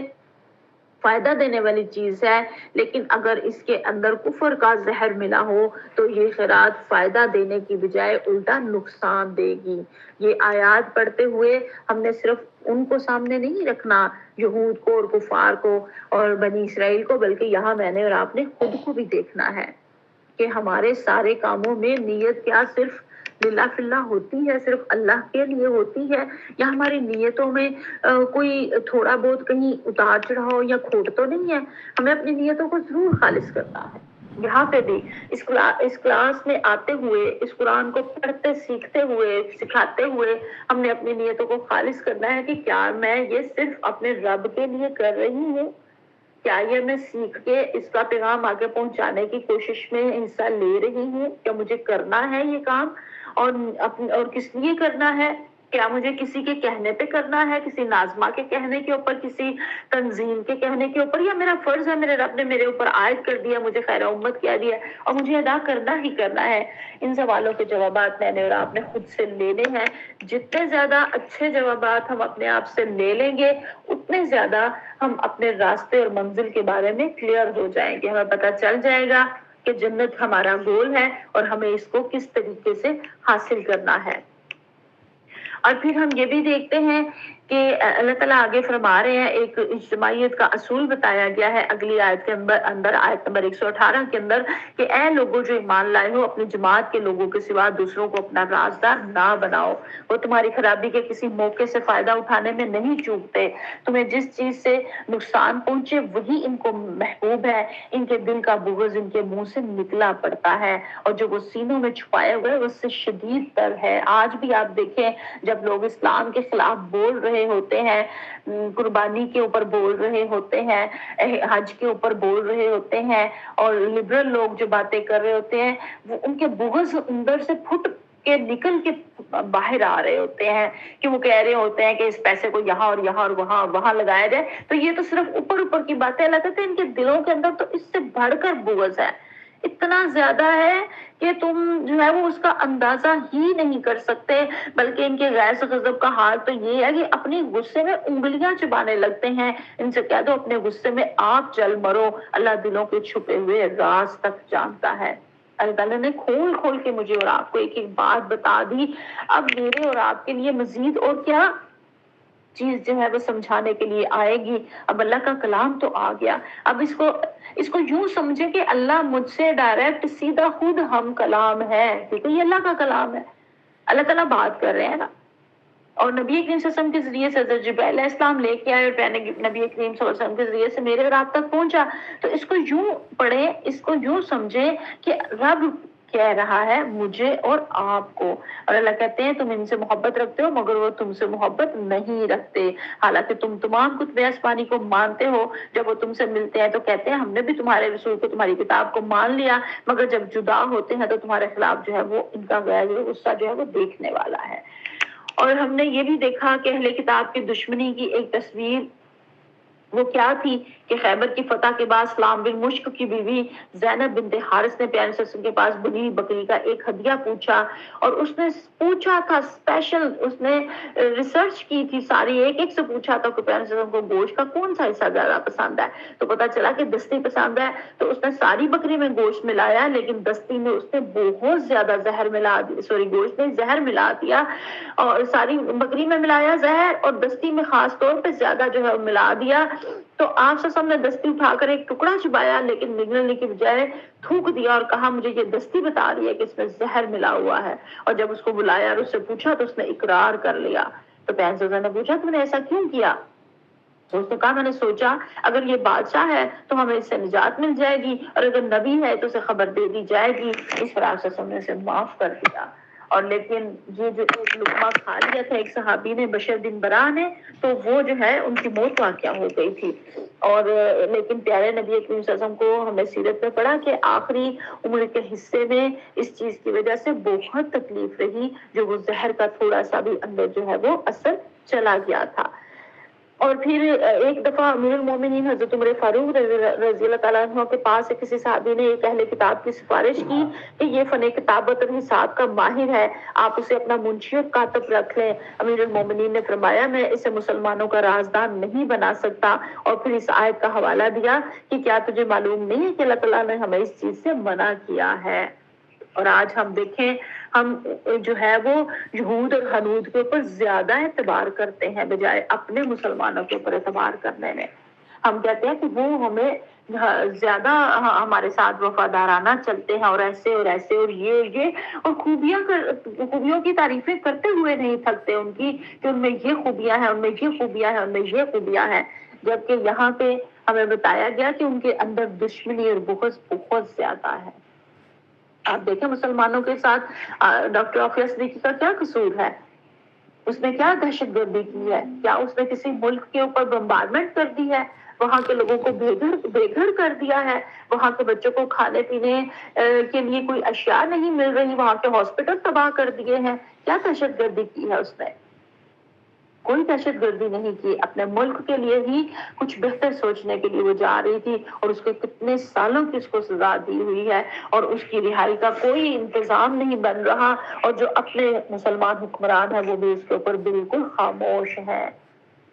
Speaker 1: فائدہ دینے والی چیز ہے، لیکن اگر اس کے اندر کفر کا زہر ملا ہو تو یہ خیرات فائدہ دینے کی بجائے الٹا نقصان دے گی۔ یہ آیات پڑھتے ہوئے ہم نے صرف ان کو سامنے نہیں رکھنا، یہود کو اور کفار کو اور بنی اسرائیل کو، بلکہ یہاں میں نے اور آپ نے خود کو بھی دیکھنا ہے کہ ہمارے سارے کاموں میں نیت کیا صرف للہ فی اللہ ہوتی ہے، صرف اللہ کے لیے ہوتی ہے، یا ہماری نیتوں میں کوئی تھوڑا بہت کہیں اتار چڑھاؤ یا کھوٹ تو نہیں ہے؟ ہمیں اپنی نیتوں کو ضرور خالص کرنا ہے۔ یہاں پہ بھی اس کلاس میں آتے ہوئے، اس قرآن کو پڑھتے سیکھتے ہوئے، سکھاتے ہوئے ہم نے اپنی نیتوں کو خالص کرنا ہے کہ کیا میں یہ صرف اپنے رب کے لیے کر رہی ہوں، کیا یہ میں سیکھ کے اس کا پیغام آگے پہنچانے کی کوشش میں حصہ لے رہی ہوں، کیا مجھے کرنا ہے یہ کام، اور کس لیے کرنا ہے؟ کیا مجھے کسی کے کہنے پہ کرنا ہے، کسی ناظمہ کے کہنے کے اوپر، کسی تنظیم کے کہنے کے اوپر، یا میرا فرض ہے، میرے رب نے میرے اوپر عائد کر دیا، مجھے خیر امت کہہ دیا اور مجھے ادا کرنا ہی کرنا ہے؟ ان سوالوں کے جوابات میں نے اور آپ نے خود سے لینے ہیں۔ جتنے زیادہ اچھے جوابات ہم اپنے آپ سے لے لیں گے اتنے زیادہ ہم اپنے راستے اور منزل کے بارے میں کلیئر ہو جائیں گے، ہمیں پتہ چل جائے گا کہ جنت ہمارا گول ہے اور ہمیں اس کو کس طریقے سے حاصل کرنا ہے۔ اور پھر ہم یہ بھی دیکھتے ہیں کہ اللہ تعالیٰ آگے فرما رہے ہیں، ایک اجتماعیت کا اصول بتایا گیا ہے اگلی آیت کے اندر آیت نمبر 118 کے اندر کہ اے لوگوں جو ایمان لائے ہو، اپنی جماعت کے لوگوں کے سوا دوسروں کو اپنا رازدار نہ بناؤ، وہ تمہاری خرابی کے کسی موقع سے فائدہ اٹھانے میں نہیں چوکتے، تمہیں جس چیز سے نقصان پہنچے وہی ان کو محبوب ہے، ان کے دل کا بغض ان کے منہ سے نکلا پڑتا ہے اور جو وہ سینوں میں چھپائے ہوئے اس سے شدید تر ہے۔ آج بھی آپ دیکھیں جب لوگ اسلام کے خلاف بول رہے ہوتے ہیں، قربانی کے اوپر بول رہے ہوتے ہیں، حج کے اوپر بول رہے ہوتے ہیں، اور لبرل لوگ جو باتیں کر رہے ہوتے ہیں، وہ ان کے بغض اندر سے پھٹ کے نکل کے باہر آ رہے ہوتے ہیں کہ وہ کہہ رہے ہوتے ہیں کہ اس پیسے کو یہاں اور یہاں اور وہاں لگایا جائے۔ تو یہ تو صرف اوپر کی باتیں، اللہ کہتے ہیں ان کے دلوں کے اندر تو اس سے بڑھ کر بغض ہے، اتنا زیادہ ہے کہ تم جو ہے وہ اس کا اندازہ ہی نہیں کر سکتے، بلکہ ان کے غیظ غضب کا حال تو یہ ہے کہ اپنی غصے میں انگلیاں چبانے لگتے ہیں۔ ان سے کہہ دو اپنے غصے میں آپ چل مرو، اللہ دلوں کے چھپے ہوئے راز تک جانتا ہے۔ اللہ تعالیٰ نے کھول کے مجھے اور آپ کو ایک ایک بات بتا دی، اب میرے اور آپ کے لیے مزید اور کیا چیز جو ہے وہ سمجھانے کے لیے آئے گی. اب اللہ کا کلام تو آ گیا, اب اس کو یوں سمجھے کہ اللہ مجھ سے ڈائریکٹ سیدھا خود ہم کلام ہے, کیونکہ یہ اللہ کا کلام ہے, اللہ تعالیٰ بات کر رہے ہیں نا. اور نبی کریم صلی اللہ علیہ وسلم کے ذریعے سے حضرت جبرائیل علیہ السلام لے کے آئے اور نبی کریم صلی اللہ علیہ وسلم کے ذریعے سے میرے رات تک پہنچا. تو اس کو یوں پڑھیں, اس کو یوں سمجھیں کہ رب کہہ رہا ہے مجھے اور آپ کو, اور اللہ کہتے ہیں تم ان سے محبت رکھتے ہو مگر وہ تم سے محبت نہیں رکھتے, حالانکہ تم تمام کتب آسمانی کو مانتے ہو. جب وہ تم سے ملتے ہیں تو کہتے ہیں ہم نے بھی تمہارے رسول کو, تمہاری کتاب کو مان لیا, مگر جب جدا ہوتے ہیں تو تمہارے خلاف جو ہے وہ ان کا غصہ جو ہے وہ دیکھنے والا ہے. اور ہم نے یہ بھی دیکھا کہ اہل کتاب کی دشمنی کی ایک تصویر وہ کیا تھی کہ خیبر کی فتح کے بعد سلام بن مشک کی بیوی زینب بنت حارث نے پیارے صلی اللہ علیہ وسلم کے پاس بنی بکری کا ایک ہدیہ پوچھا, اور اس نے پوچھا تھا اسپیشل, اس نے ریسرچ کی تھی ساری, ایک سے پوچھا تھا کہ پیارے صلی اللہ علیہ وسلم کو گوشت کا کون سا حصہ زیادہ پسند ہے, تو پتا چلا کہ دستی پسند ہے. تو اس نے ساری بکری میں گوشت ملایا, لیکن دستی میں اس نے بہت زیادہ زہر ملا دیا, گوشت میں زہر ملا دیا, اور ساری بکری میں ملایا زہر, اور دستی میں خاص طور پہ زیادہ جو ہے ملا دیا. تو آپ سے سب نے دستی اٹھا کر ایک ٹکڑا چبایا, لیکن نگلنے کی بجائے تھوک دیا اور کہا مجھے یہ دستی بتا رہی ہے کہ اس میں زہر ملا ہوا ہے. اور جب اس کو بلایا اور اس سے پوچھا تو اس نے اقرار کر لیا. تو پیغمبر نے پوچھا تم نے ایسا کیوں کیا؟ تو اس نے کہا میں نے سوچا اگر یہ بادشاہ ہے تو ہمیں اس سے نجات مل جائے گی, اور اگر نبی ہے تو اسے خبر دے دی جائے گی. اس پر آپ نے اسے معاف کر دیا. اور لیکن یہ جو ایک لقمہ کھا لیا تھا ایک صحابی نے, بشر بن برا نے, تو وہ جو ہے ان کی موت واقعہ ہو گئی تھی. اور لیکن پیارے نبی کریم صلی اللہ علیہ وسلم کو ہمیں سیرت میں پڑھا کہ آخری عمر کے حصے میں اس چیز کی وجہ سے بہت تکلیف رہی, جو وہ زہر کا تھوڑا سا بھی اندر جو ہے وہ اثر چلا گیا تھا. اور پھر ایک دفعہ امیر المومنین حضرت عمر فاروق رضی اللہ تعالیٰ عنہ کے پاس سے کسی صحابی نے ایک اہل کتاب کی سفارش کی کہ یہ فن کتابت اور حساب کا ماہر ہے, آپ اسے اپنا منشی اور کاتب رکھ لیں. امیر المومنین نے فرمایا میں اسے مسلمانوں کا رازدار نہیں بنا سکتا, اور پھر اس آیت کا حوالہ دیا کہ کیا تجھے معلوم نہیں ہے کہ اللہ تعالیٰ نے ہمیں اس چیز سے منع کیا ہے. اور آج ہم دیکھیں ہم جو ہے وہ یہود اور حنود کے اوپر زیادہ اعتبار کرتے ہیں بجائے اپنے مسلمانوں کے اوپر اعتبار کرنے میں. ہم کہتے ہیں کہ وہ ہمیں زیادہ ہمارے ساتھ وفادارانہ چلتے ہیں, اور ایسے اور ایسے اور یہ اور خوبیوں کی تعریفیں کرتے ہوئے نہیں تھکتے ان کی, کہ ان میں یہ خوبیاں ہیں, ان میں یہ خوبیاں ہیں, ان میں یہ خوبیاں ہیں. جبکہ یہاں پہ ہمیں بتایا گیا کہ ان کے اندر دشمنی اور بغض بہت زیادہ ہے. آپ دیکھیں مسلمانوں کے ساتھ ڈاکٹر عافیہ صدیقی کا کیا قصور ہے, اس نے کیا دہشت گردی کی ہے, کیا اس نے کسی ملک کے اوپر بمبارمنٹ کر دی ہے, وہاں کے لوگوں کو بے گھر کر دیا ہے, وہاں کے بچوں کو کھانے پینے کے لیے کوئی اشیاء نہیں مل رہی, وہاں کے ہاسپٹل تباہ کر دیے ہیں. کیا دہشت گردی کی ہے اس نے؟ کوئی دہشت گردی نہیں کی, اپنے ملک کے لیے ہی کچھ بہتر سوچنے کے لیے وہ جا رہی تھی, اور اس کو کتنے سالوں کی اس کو سزا دی ہوئی ہے, اور اس کی رہائی کا کوئی انتظام نہیں بن رہا, اور جو اپنے مسلمان حکمران ہیں وہ بھی اس کے اوپر بالکل خاموش ہیں.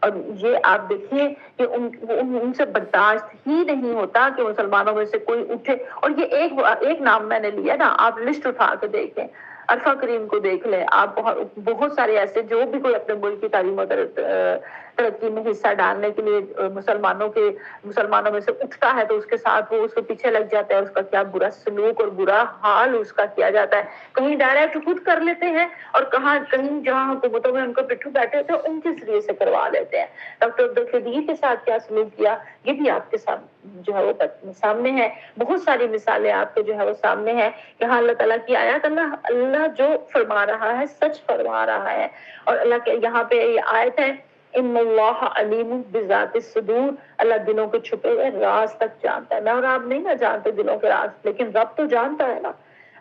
Speaker 1: اور یہ آپ دیکھیں کہ ان سے برداشت ہی نہیں ہوتا کہ مسلمانوں میں سے کوئی اٹھے. اور یہ ایک نام میں نے لیا نا, آپ لسٹ اٹھا کے دیکھیں, عرفہ کریم کو دیکھ لیں آپ, بہت سارے ایسے جو بھی کوئی اپنے ملک کی تعلیم و ترقی میں حصہ ڈالنے کے لیے مسلمانوں میں سے اٹھتا ہے تو اس کے ساتھ وہ اس کے پیچھے لگ جاتا ہے, اس کا کیا برا سلوک اور برا حال اس کا کیا جاتا ہے. کہیں ڈائریکٹ خود کر لیتے ہیں, اور کہیں جہاں حکومتوں میں ان کو پٹھو بیٹھے ہوتے ہیں ان کے ذریعے سے کروا لیتے ہیں. ڈاکٹر عبدالقدیر کے ساتھ کیا سلوک کیا یہ بھی آپ کے ساتھ جو ہے وہ سامنے ہے. بہت ساری مثالیں آپ کے جو ہے وہ سامنے ہیں کہ ہاں اللہ تعالیٰ کی آیات, اللہ جو فرما رہا ہے سچ فرما رہا ہے. اور اللہ کے یہاں پہ یہ آیت ہے ان اللہ علیم بذات الصدور, اللہ دلوں کے چھپے ہوئے راز تک جانتا ہے. میں اور آپ نہیں نہ جانتے دلوں کے راز, لیکن رب تو جانتا ہے نا.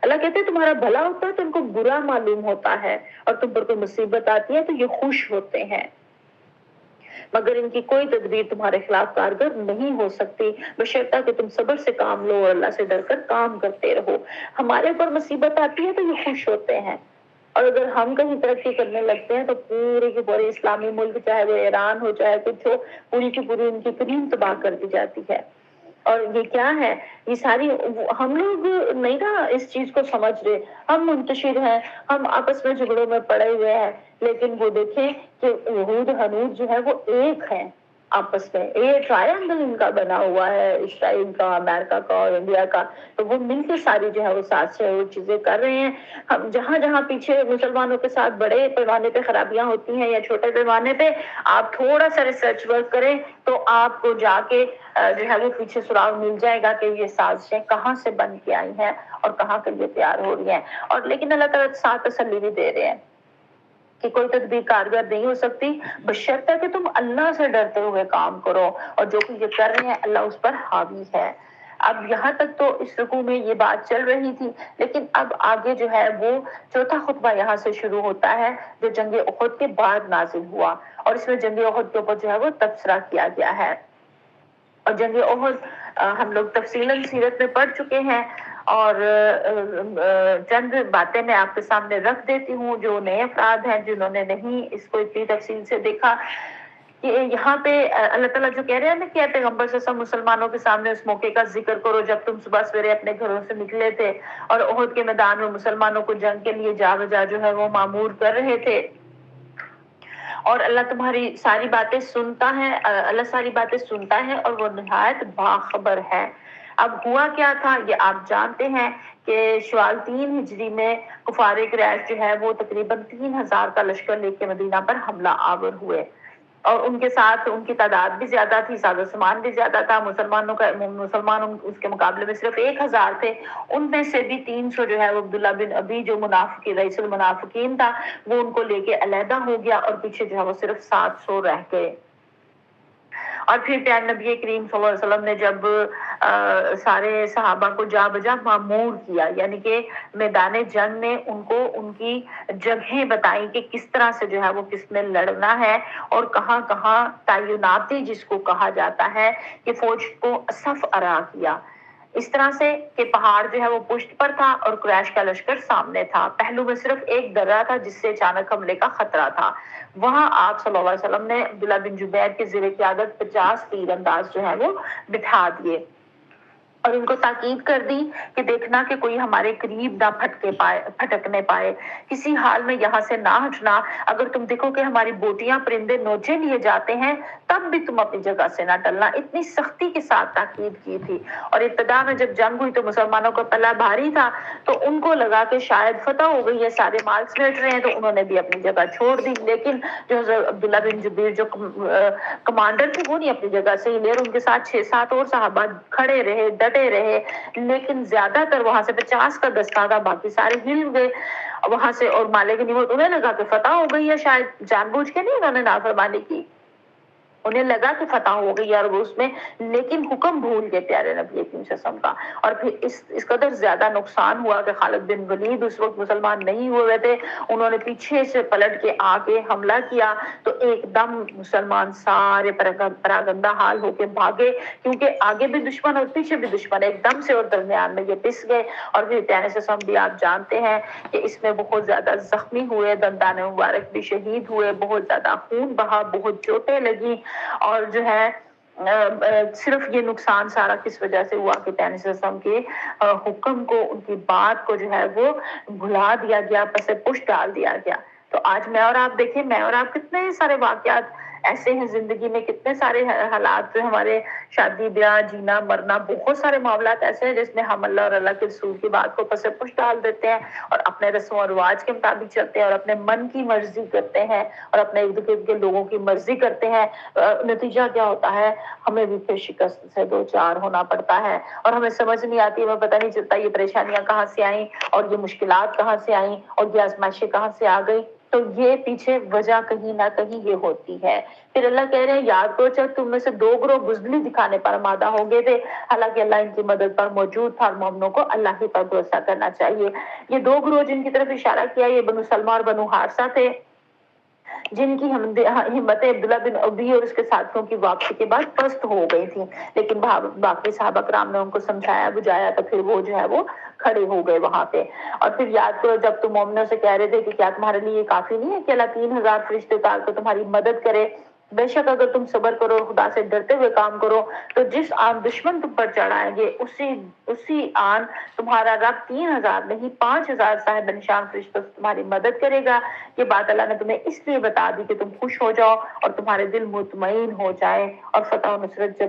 Speaker 1: اللہ کہتے ہیں تمہارا بھلا ہوتا ہے تو ان کو برا معلوم ہوتا ہے, اور تم پر کوئی مصیبت آتی ہے تو یہ خوش ہوتے ہیں, مگر ان کی کوئی تدبیر تمہارے خلاف کارگر نہیں ہو سکتی بشرطیہ کہ تم صبر سے کام لو اور اللہ سے ڈر کر کام کرتے رہو. ہمارے اوپر مصیبت آتی ہے تو یہ خوش ہوتے ہیں, اور اگر ہم کہیں ترقی کرنے لگتے ہیں تو پورے کے پورے اسلامی ملک, چاہے وہ ایران ہو چاہے کچھ ہو, پوری کی پوری ان کی کریم تباہ کر دی جاتی ہے. اور یہ کیا ہے؟ یہ ساری ہم لوگ نہیں نا اس چیز کو سمجھ رہے، ہم منتشر ہیں، ہم آپس میں جھگڑوں میں پڑے ہوئے ہیں، لیکن وہ دیکھیں کہ یہود ہنود جو ہے وہ ایک ہیں آپس میں، یہ ٹرائنگل ان کا بنا ہوا ہے، اسرائیل کا، امریکہ کا اور انڈیا کا، تو وہ مل کے ساری جو ہے وہ ساتھ سے وہ چیزیں کر رہے ہیں۔ ہم جہاں جہاں پیچھے مسلمانوں کے ساتھ بڑے پیمانے پہ خرابیاں ہوتی ہیں یا چھوٹے پیمانے پہ، آپ تھوڑا سا ریسرچ ورک کریں تو آپ کو جا کے جو ہے وہ پیچھے سراغ مل جائے گا کہ یہ سازشیں کہاں سے بن کے آئی ہیں اور کہاں کے لیے تیار ہو رہی ہیں۔ اور لیکن اللہ تعالیٰ ساتھ تسلی بھی دے رہے ہیں کہ کوئی تدبیر کارگر نہیں ہو سکتی بشرطہ کہ تم اللہ سے ڈرتے ہوئے کام کرو، اور جو کچھ یہ کر رہے ہیں اللہ اس پر حاوی ہے۔ اب یہاں تک تو اس رکوع میں یہ بات چل رہی تھی، لیکن اب آگے جو ہے وہ چوتھا خطبہ یہاں سے شروع ہوتا ہے جو جنگ احد کے بعد نازل ہوا، اور اس میں جنگ احد کے اوپر جو ہے وہ تبصرہ کیا گیا ہے۔ اور جنگ احد ہم لوگ تفصیلاً سیرت میں پڑھ چکے ہیں، اور چند باتیں میں آپ کے سامنے رکھ دیتی ہوں جو نئے افراد ہیں جنہوں نے نہیں اس کو اتنی تفصیل سے دیکھا، کہ یہاں پہ اللہ تعالیٰ جو کہہ رہے ہیں نا کہ پیغمبر سے سب مسلمانوں کے سامنے اس موقع کا ذکر کرو جب تم صبح سویرے اپنے گھروں سے نکلے تھے اور احد کے میدان میں مسلمانوں کو جنگ کے لیے جا بجا جو ہے وہ مامور کر رہے تھے، اور اللہ تمہاری ساری باتیں سنتا ہے، اللہ ساری باتیں سنتا ہے اور وہ نہایت باخبر ہے۔ اب ہوا کیا تھا یہ آپ جانتے ہیں کہ شوال 3 ہجری میں کفار قریش جو ہے وہ تقریباً 3000 کا لشکر لے کے مدینہ پر حملہ آور ہوئے، اور ان کے ساتھ ان کی تعداد بھی زیادہ تھی، ساز و سامان بھی زیادہ تھا، مسلمان اس کے مقابلے میں صرف 1000 تھے، ان میں سے بھی 300 جو ہے وہ عبداللہ بن ابی جو منافق رئیس المنافقین تھا وہ ان کو لے کے علیحدہ ہو گیا، اور پیچھے جو ہے وہ صرف 700 رہ گئے۔ اور پھر پیارے نبی کریم صلی اللہ علیہ وسلم نے جب سارے صحابہ کو جا بجا معمور کیا، یعنی کہ میدان جنگ میں ان کو ان کی جگہیں بتائیں کہ کس طرح سے جو ہے وہ کس میں لڑنا ہے، اور کہاں کہاں تعیناتی جس کو کہا جاتا ہے کہ فوج کو صف آرا کیا، اس طرح سے کہ پہاڑ جو ہے وہ پشت پر تھا اور قریش کا لشکر سامنے تھا، پہلو میں صرف ایک درہ تھا جس سے اچانک حملے کا خطرہ تھا۔ وہاں آپ صلی اللہ علیہ وسلم نے عبداللہ بن جبیر کے زیر قیادت 50 تیر انداز جو ہے وہ بٹھا دیے، اور ان کو تاکید کر دی کہ دیکھنا کہ کوئی ہمارے قریب نہ پھٹکنے پائے، کسی حال میں یہاں سے نہ ہٹنا، اگر تم دیکھو کہ ہماری بوٹیاں پرندے نوچے لیے جاتے ہیں تب بھی تم اپنی جگہ سے نہ ٹلنا، اتنی سختی کے ساتھ تاکید کی تھی۔ اور ابتدا میں جب جنگ ہوئی تو مسلمانوں کا پلہ بھاری تھا، تو ان کو لگا کہ شاید فتح ہو گئی ہے، سارے مال سمیٹ رہے ہیں، تو انہوں نے بھی اپنی جگہ چھوڑ دی، لیکن جو عبداللہ بن جبیر جو کمانڈر تھے وہ نہیں اپنی جگہ سے ہلے، اور ان کے ساتھ 6-7 اور صحابہ کھڑے رہے، ڈٹے رہے، لیکن زیادہ تر وہاں سے 50 کا دستہ تھا، باقی سارے ہل گئے وہاں سے، اور مالک غنیمت انہیں لگا کہ فتح ہو گئی ہے، شاید جان بوجھ کے نہیں انہوں نے نافرمانی کی، انہیں لگا کہ فتح ہو گئی ہے، اور وہ اس میں لیکن حکم بھول گئے پیارے نبی کریم صلی اللہ علیہ وسلم کا، اور پھر اس قدر زیادہ نقصان ہوا کہ خالد بن ولید اس وقت مسلمان نہیں ہوئے تھے، انہوں نے پیچھے سے پلٹ کے آ کے حملہ کیا، تو ایک دم مسلمان سارے پراگندہ حال ہو کے بھاگے، کیونکہ آگے بھی دشمن اور پیچھے بھی دشمن ایک دم سے، اور درمیان میں یہ پس گئے، اور پھر پیارے سے بھی آپ جانتے ہیں کہ اس میں بہت زیادہ زخمی ہوئے، دندان مبارک بھی شہید ہوئے، بہت زیادہ خون بہا، بہت چوٹیں لگی، اور جو ہے صرف یہ نقصان سارا کس وجہ سے ہوا کہ پیارے وسلم کے حکم کو، ان کی بات کو جو ہے وہ بھلا دیا گیا، پس پش ڈال دیا گیا۔ تو آج میں اور آپ دیکھیں، میں اور آپ کتنے سارے واقعات ایسے ہیں زندگی میں، کتنے سارے حالات جو ہمارے شادی بیاہ جینا مرنا، بہت سارے معاملات ایسے ہیں جس میں ہم اللہ اور اللہ کے رسول کی بات کو پس پش ڈال دیتے ہیں اور اپنے رسم و رواج کے مطابق چلتے ہیں اور اپنے من کی مرضی کرتے ہیں اور اپنے ارد گرد کے لوگوں کی مرضی کرتے ہیں۔ نتیجہ کیا ہوتا ہے؟ ہمیں بھی پھر شکست سے دو چار ہونا پڑتا ہے، اور ہمیں سمجھ نہیں آتی، ہمیں پتہ نہیں چلتا یہ پریشانیاں کہاں سے آئیں اور یہ مشکلات کہاں سے آئیں اور یہ آزمائشیں کہاں سے آ گئی، تو یہ پیچھے وجہ کہیں نہ کہیں یہ ہوتی ہے۔ پھر اللہ کہہ رہے ہیں یاد کرو جب تم میں سے 2 گروہ بزدلی دکھانے پر آمادہ ہو گئے تھے، حالانکہ اللہ ان کی مدد پر موجود تھا، اور مومنوں کو اللہ ہی پر بھروسہ کرنا چاہیے۔ یہ 2 گروہ جن کی طرف اشارہ کیا یہ بنو سلمہ اور بنو حارثہ تھے، جن کی ہمتیں عبداللہ بن ابی اور اس کے ساتھیوں کی واپسی کے بعد پست ہو گئی تھی، لیکن باقی صحابہ کرام نے ان کو سمجھایا بجایا تو پھر وہ جو ہے وہ کھڑے ہو گئے وہاں پہ۔ اور پھر یاد کرو جب تم مومنوں سے کہہ رہے تھے کہ کیا تمہارے لیے یہ کافی نہیں ہے کہ اللہ 3000 فرشتے اتار کر تمہاری مدد کرے، بے شک اگر تم صبر کرو اور خدا سے ڈرتے ہوئے کام کرو تو جس آن دشمن تم پر چڑھائیں گے اسی آن تمہارا رب 3,000 نہیں 5,000 صاحب نشان فرشتوں سے تمہاری مدد کرے گا۔ یہ بات اللہ نے تمہیں اس لیے بتا دی کہ تم خوش ہو جاؤ اور تمہارے دل مطمئن ہو جائے، اور فتح و نصرت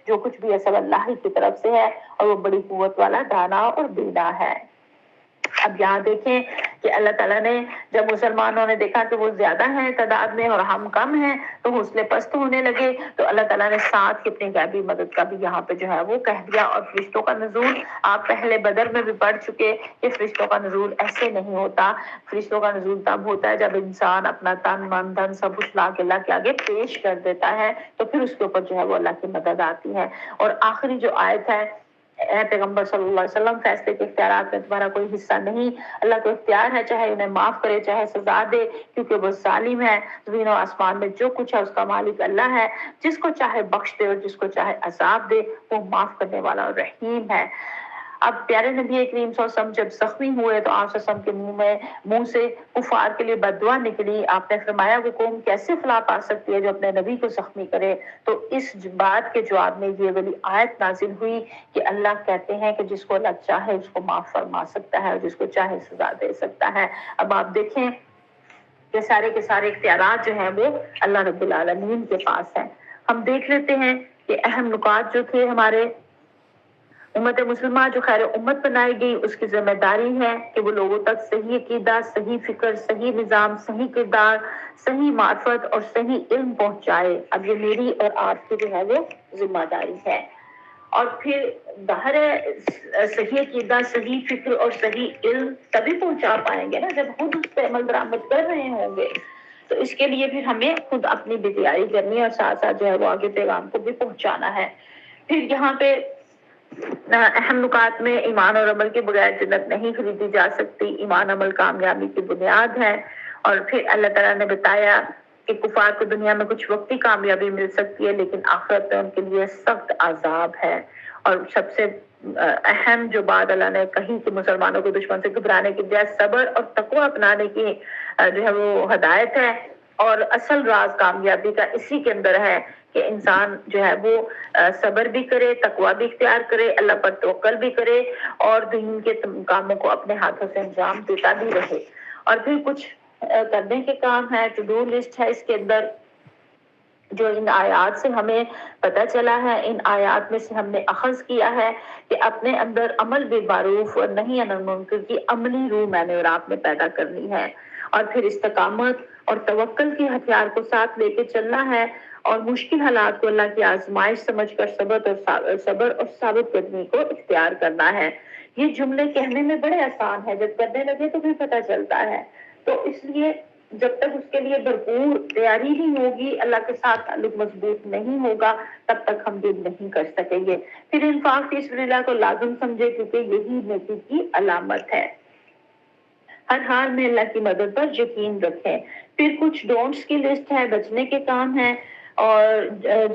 Speaker 1: جو کچھ بھی ہے سب اللہ ہی کی طرف سے ہے، اور وہ بڑی قوت والا دانا اور بینا ہے۔ اب یہاں دیکھیں کہ اللہ تعالیٰ نے جب مسلمانوں نے دیکھا کہ وہ زیادہ ہیں تعداد میں اور ہم کم ہیں تو حوصلے پست ہونے لگے، تو اللہ تعالیٰ نے ساتھ کی اپنی غیبی مدد کا بھی یہاں پہ جو ہے وہ کہہ دیا۔ اور فرشتوں کا نزول آپ پہلے بدر میں بھی پڑھ چکے کہ فرشتوں کا نزول ایسے نہیں ہوتا، فرشتوں کا نزول تب ہوتا ہے جب انسان اپنا تن من دھن سب کچھ لا کے اللہ کے آگے پیش کر دیتا ہے، تو پھر اس کے اوپر جو ہے وہ اللہ کی مدد آتی ہے۔ اور آخری جو آیت ہے، اے پیغمبر صلی اللہ علیہ وسلم فیصلے کے اختیارات میں تمہارا کوئی حصہ نہیں، اللہ کو اختیار ہے چاہے انہیں معاف کرے چاہے سزا دے، کیونکہ وہ ظالم ہے۔ زمین و آسمان میں جو کچھ ہے اس کا مالک اللہ ہے، جس کو چاہے بخش دے اور جس کو چاہے عذاب دے، وہ معاف کرنے والا اور رحیم ہے۔ اب پیارے نبی کریم صلی اللہ علیہ وسلم جب زخمی ہوئے تو آپ صلی اللہ علیہ وسلم کے منہ سے کفار کے لیے بد دعا نکلی۔ آپ نے فرمایا کہ قوم کیسے فلاح پا سکتی ہے جو اپنے نبی کو زخمی کرے، تو اس بات کے جواب میں یہ والی آیت نازل ہوئی کہ اللہ کہتے ہیں کہ جس کو اللہ چاہے اس کو معاف فرما سکتا ہے اور جس کو چاہے سزا دے سکتا ہے۔ اب آپ دیکھیں کہ سارے کے سارے اختیارات جو ہیں وہ اللہ رب العالمین کے پاس ہیں۔ ہم دیکھ لیتے ہیں کہ اہم نکات جو تھے ہمارے امت مسلمہ جو خیر امت بنائی گئی، اس کی ذمہ داری ہے کہ وہ لوگوں تک صحیح عقیدہ، صحیح فکر، صحیح نظام، صحیح کردار، صحیح معرفت اور صحیح علم پہنچائے۔ اب یہ میری اور آپ کی جو ہے وہ ذمہ داری ہے۔ اور پھر ظاہر ہے صحیح عقیدہ، صحیح فکر اور صحیح علم تبھی پہنچا پائیں گے نا جب خود اس پہ عمل درآمد کر رہے ہوں گے، تو اس کے لیے پھر ہمیں خود اپنی بھی تیاری کرنی ہے اور ساتھ ساتھ جو ہے وہ آگے پیغام کو بھی پہنچانا ہے۔ پھر یہاں پہ اہم نکات میں ایمان اور عمل کے بغیر جنت نہیں خریدی جا سکتی، ایمان عمل کامیابی کی بنیاد ہے۔ اور پھر اللہ تعالیٰ نے بتایا کہ کفار کو دنیا میں کچھ وقتی کامیابی مل سکتی ہے لیکن آخرت میں ان کے لیے سخت عذاب ہے۔ اور سب سے اہم جو بات اللہ نے کہی کہ مسلمانوں کو دشمن سے گھبرانے کی بجائے صبر اور تقوی اپنانے کی جو ہے وہ ہدایت ہے، اور اصل راز کامیابی کا اسی کے اندر ہے کہ انسان جو ہے وہ صبر بھی کرے، تقوی بھی اختیار کرے، اللہ پر توکل بھی کرے اور دین کے کاموں کو اپنے ہاتھوں سے انجام دیتا بھی رہے۔ اور پھر کچھ کرنے کے کام ہے، ٹو ڈو لسٹ ہے اس کے اندر، جو ان آیات سے ہمیں پتہ چلا ہے، ان آیات میں سے ہم نے اخذ کیا ہے کہ اپنے اندر عمل بالمعروف اور نہی عن المنکر کی عملی روح میں نے اور آپ نے پیدا کرنی ہے، اور پھر استقامت اور توکل کے ہتھیار کو ساتھ لے کے چلنا ہے، اور مشکل حالات کو اللہ کی آزمائش سمجھ کر صبر اور ثابت قدمی کو اختیار کرنا ہے۔ یہ جملے کہنے میں بڑے آسان ہے، جب کرنے لگے تو پھر پتہ چلتا ہے۔ تو اس لیے جب تک اس کے لیے بھرپور تیاری نہیں ہوگی، اللہ کے ساتھ تعلق مضبوط نہیں ہوگا، تب تک ہم دل نہیں کر سکیں گے۔ پھر انفاق فی سبیل اللہ کو لازم سمجھے کیونکہ یہی نیکی کی علامت ہے۔ ہر حال میں اللہ کی مدد پر یقین رکھیں۔ پھر کچھ ڈونٹس کی لسٹ ہے، بچنے کے کام ہیں، اور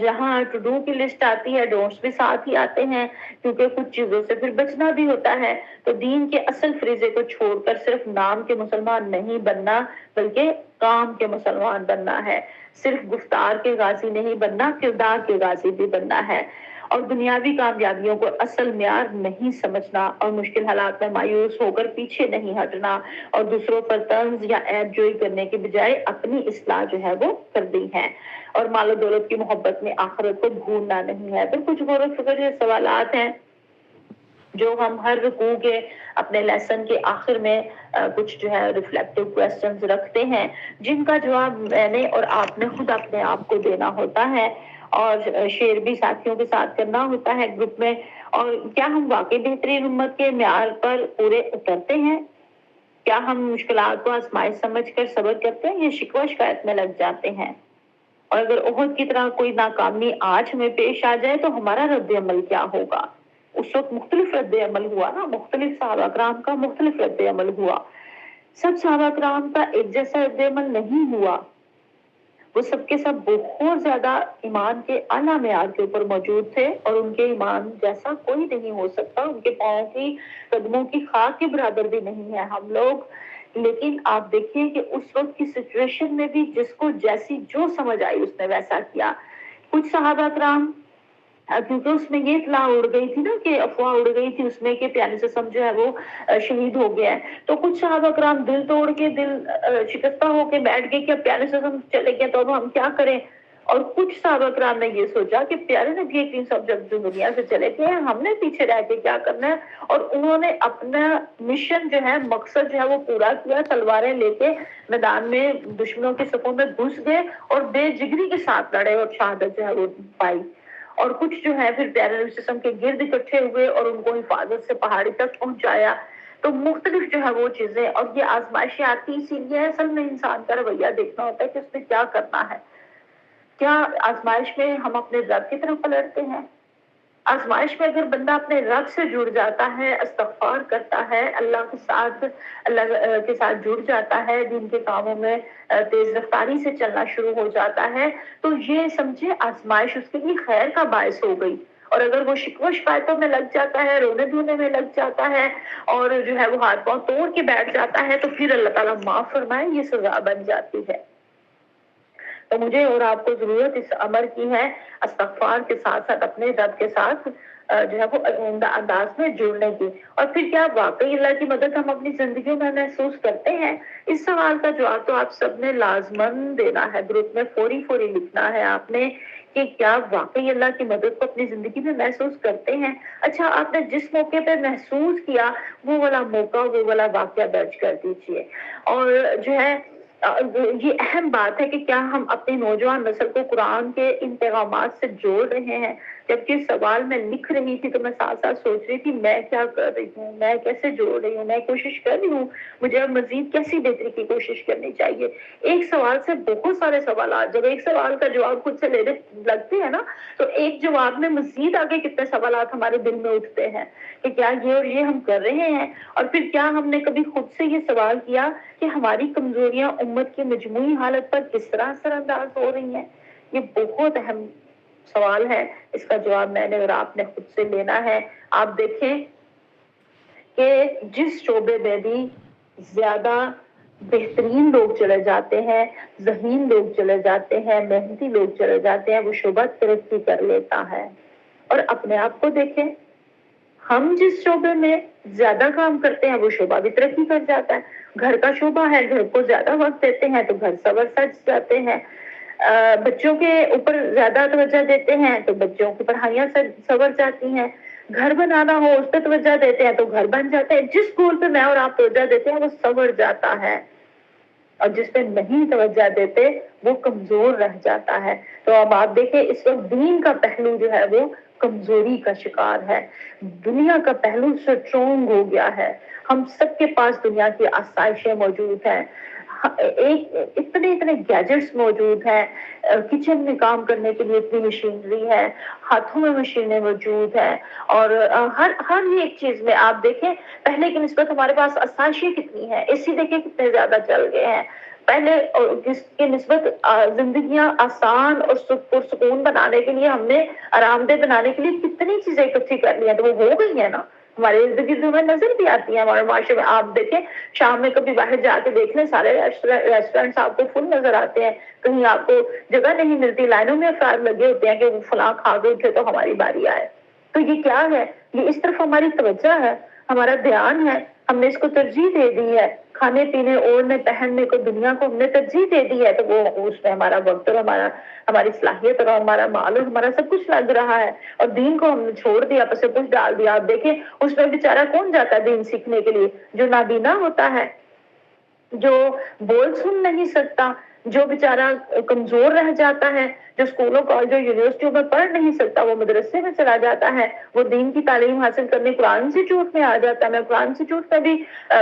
Speaker 1: جہاں ٹو ڈو کی لسٹ آتی ہے ڈونٹس بھی ساتھ ہی آتے ہیں، کیونکہ کچھ چیزوں سے پھر بچنا بھی ہوتا ہے۔ تو دین کے اصل فریضے کو چھوڑ کر صرف نام کے مسلمان نہیں بننا بلکہ کام کے مسلمان بننا ہے، صرف گفتار کے غازی نہیں بننا، کردار کے غازی بھی بننا ہے، اور دنیاوی کامیابیوں کو اصل معیار نہیں سمجھنا، اور مشکل حالات میں مایوس ہو کر پیچھے نہیں ہٹنا، اور دوسروں پر طنز یا عیب جوئی کرنے کے بجائے اپنی اصلاح جو ہے وہ کرنی ہے، اور مال و دولت کی محبت میں آخرت کو بھولنا نہیں ہے۔ پھر کچھ غور و فکر کے سوالات ہیں جو ہم ہر رکوع کے اپنے لیسن کے آخر میں کچھ جو ہے ریفلیکٹیو کویسچنز رکھتے ہیں، جن کا جواب میں نے اور آپ نے خود اپنے آپ کو دینا ہوتا ہے، اور شیئر بھی ساتھیوں کے ساتھ کرنا ہوتا ہے گروپ میں۔ اور کیا ہم واقعی بہترین امت کے معیار پر پورے اترتے ہیں؟ کیا ہم مشکلات کو آزمائش سمجھ کر صبر کرتے ہیں یا شکوہ شکایت میں لگ جاتے ہیں؟ اور اگر احد کی طرح کوئی ناکامی آج ہمیں پیش آ جائے تو ہمارا رد عمل کیا ہوگا؟ اس وقت مختلف رد عمل ہوا نا، مختلف صحابہ کرام کا مختلف رد عمل ہوا، سب صحابہ کرام کا ایک جیسا رد عمل نہیں ہوا، وہ سب کے سب بہت زیادہ ایمان کے اعلیٰ معیار کے اوپر موجود تھے، اور ان کے ایمان جیسا کوئی نہیں ہو سکتا، ان کے پاؤں کی قدموں کی خاک کے برابر بھی نہیں ہے ہم لوگ، لیکن آپ دیکھیے کہ اس وقت کی سچویشن میں بھی جس کو جیسی جو سمجھ آئی اس نے ویسا کیا. کچھ صحابہ کرام کیونکہ اس میں یہ اطلاع اڑ گئی تھی نا، کہ افواہ اڑ گئی تھی اس میں کہ پیارے سسم جو ہے وہ شہید ہو گیا ہے، تو کچھ صحابہ کرام دل توڑ کے، دل شکستہ ہو کے بیٹھ گئے کہ اب پیارے سسم چلے گئے تو اب ہم کیا کریں. اور کچھ صحابہ کرام نے یہ سوچا کہ پیارے نبی کریم صلی اللہ علیہ وسلم جب دنیا سے چلے گئے ہیں، ہم نے پیچھے رہ کے کیا کرنا ہے. اور انہوں نے اپنا مشن جو ہے، مقصد جو ہے وہ پورا کیا، تلواریں لے کے میدان میں دشمنوں کے صفوں میں گھس گئے اور بے جگری کے ساتھ لڑے اور شہادت جو ہے وہ پائی. اور کچھ جو ہے پھر پیارے نبی صلی اللہ علیہ وسلم کے گرد اکٹھے ہوئے اور ان کو حفاظت سے پہاڑی تک پہنچایا. تو مختلف جو ہے وہ چیزیں، اور یہ آزمائشیں آتی اسی لیے ہے، اصل میں انسان کا رویہ دیکھنا ہوتا ہے کہ اس نے کیا کرنا ہے. کیا آزمائش میں ہم اپنے رب کی طرف پلٹتے ہیں؟ آزمائش میں اگر بندہ اپنے رب سے جڑ جاتا ہے، استغفار کرتا ہے، اللہ کے ساتھ جڑ جاتا ہے، دین کے کاموں میں تیز رفتاری سے چلنا شروع ہو جاتا ہے، تو یہ سمجھے آزمائش اس کے لیے خیر کا باعث ہو گئی. اور اگر وہ شکوہ شکایتوں میں لگ جاتا ہے، رونے دھونے میں لگ جاتا ہے اور جو ہے وہ ہاتھ پاؤں توڑ کے بیٹھ جاتا ہے، تو پھر اللہ تعالیٰ معاف فرمائے یہ سزا بن جاتی ہے. تو مجھے اور آپ کو ضرورت اس امر کی ہے، استغفار کے ساتھ ساتھ اپنے رب کے ساتھ جو ہے وہ انداز میں جڑنے کی. اور پھر کیا واقعی اللہ کی مدد ہم اپنی زندگیوں میں محسوس کرتے ہیں؟ اس سوال کا جواب تو آپ سب نے لازماً دینا ہے، گروپ میں فوری لکھنا ہے آپ نے کہ کیا واقعی اللہ کی مدد کو اپنی زندگی میں محسوس کرتے ہیں. اچھا، آپ نے جس موقع پہ محسوس کیا وہ والا موقع، وہ والا واقعہ درج کر دیجئے. اور جو ہے یہ اہم بات ہے کہ کیا ہم اپنی نوجوان نسل کو قرآن کے ان پیغامات سے جوڑ رہے ہیں. جبکہ سوال میں لکھ رہی تھی تو میں ساتھ ساتھ سوچ رہی تھی میں کیا کر رہی ہوں، میں کیسے جوڑ رہی ہوں، میں کوشش کر رہی ہوں، مجھے اب مزید کیسی بہتری کی کوشش کرنی چاہیے. ایک سوال سے بہت سارے سوالات، جب ایک سوال کا جواب خود سے لینے لگتے ہیں نا، تو ایک جواب میں مزید آگے کتنے سوالات ہمارے دل میں اٹھتے ہیں کہ کیا یہ اور یہ ہم کر رہے ہیں. اور پھر کیا ہم نے کبھی خود سے یہ سوال کیا کہ ہماری کمزوریاں امت کی مجموعی حالت پر کس طرح اثر انداز ہو رہی ہیں. یہ بہت اہم سوال ہے، اس کا جواب میں نے اور آپ نے خود سے لینا ہے. آپ دیکھیں کہ جس شعبے میں بھی زیادہ بہترین لوگ چلے جاتے ہیں، ذہین لوگ چلے جاتے ہیں، محنتی لوگ چلے جاتے ہیں، وہ شعبہ ترقی کر لیتا ہے. اور اپنے آپ کو دیکھیں، ہم جس شعبے میں زیادہ کام کرتے ہیں وہ شعبہ بھی ترقی کر جاتا ہے. گھر کا شعبہ ہے، گھر کو زیادہ وقت دیتے ہیں تو گھر سنور سج جاتے ہیں. بچوں کے اوپر زیادہ توجہ دیتے ہیں تو بچوں کی پڑھائیاں سنور جاتی ہیں. گھر بنانا ہو اس پہ توجہ دیتے ہیں تو گھر بن جاتے ہیں. جس گول پہ میں اور آپ توجہ دیتے ہیں وہ سنور جاتا ہے، اور جس پہ نہیں توجہ دیتے وہ کمزور رہ جاتا ہے. تو اب آپ دیکھیں اس وقت دین کا پہلو جو ہے وہ کمزوری کا شکار ہے، دنیا کا پہلو سٹرونگ ہو گیا ہے. ہم سب کے پاس دنیا کی آسائشیں موجود ہیں، اتنے گیجٹس موجود ہیں، کچن میں کام کرنے کے لیے اتنی مشینری ہے، ہاتھوں میں مشینیں موجود ہیں. اور ہر ایک چیز میں آپ دیکھیں پہلے کی نسبت ہمارے پاس آسائشیں کتنی ہیں. اے سی دیکھیں کتنے زیادہ چل گئے ہیں. پہلے جس کی نسبت زندگیاں آسان اور پرسکون بنانے کے لیے ہم نے آرام دہ بنانے کے لیے کتنی چیزیں اکٹھی کر لی ہیں، تو وہ ہو گئی ہیں نا ہمارے ارد گرد میں نظر بھی آتی ہیں ہمارے معاشرے میں. آپ دیکھیں شام میں کبھی باہر جا کے دیکھ لیں، سارے ریسٹورینٹس آپ کو فل نظر آتے ہیں، کہیں آپ کو جگہ نہیں ملتی، لائنوں میں افراد لگے ہوتے ہیں کہ فلاں کھا گئے تھے تو ہماری باری آئے. تو یہ کیا ہے؟ یہ اس طرف ہماری توجہ ہے، ہمارا دھیان ہے، ہم نے اس کو ترجیح دے دی ہے. کھانے پینے اوڑھنے پہننے کو دنیا کو ہم نے ترجیح دے دی ہے، تو وہ اس میں ہمارا وقت اور ہماری صلاحیت اور ہمارا مال اور ہمارا سب کچھ لگ رہا ہے. اور دین کو ہم نے چھوڑ دیا، پس کچھ ڈال دیا. آپ دیکھیں اس میں بیچارہ کون جاتا ہے دین سیکھنے کے لیے؟ جو نابینا ہوتا ہے، جو بول سن نہیں سکتا، جو بیچارہ کمزور رہ جاتا ہے، جو اسکولوں کالجوں یونیورسٹیوں میں پڑھ نہیں سکتا، وہ مدرسے میں چلا جاتا ہے، وہ دین کی تعلیم حاصل کرنے قرآن انسٹیٹیوٹ میں آ جاتا ہے. میں قرآن انسٹیٹیوٹ میں بھی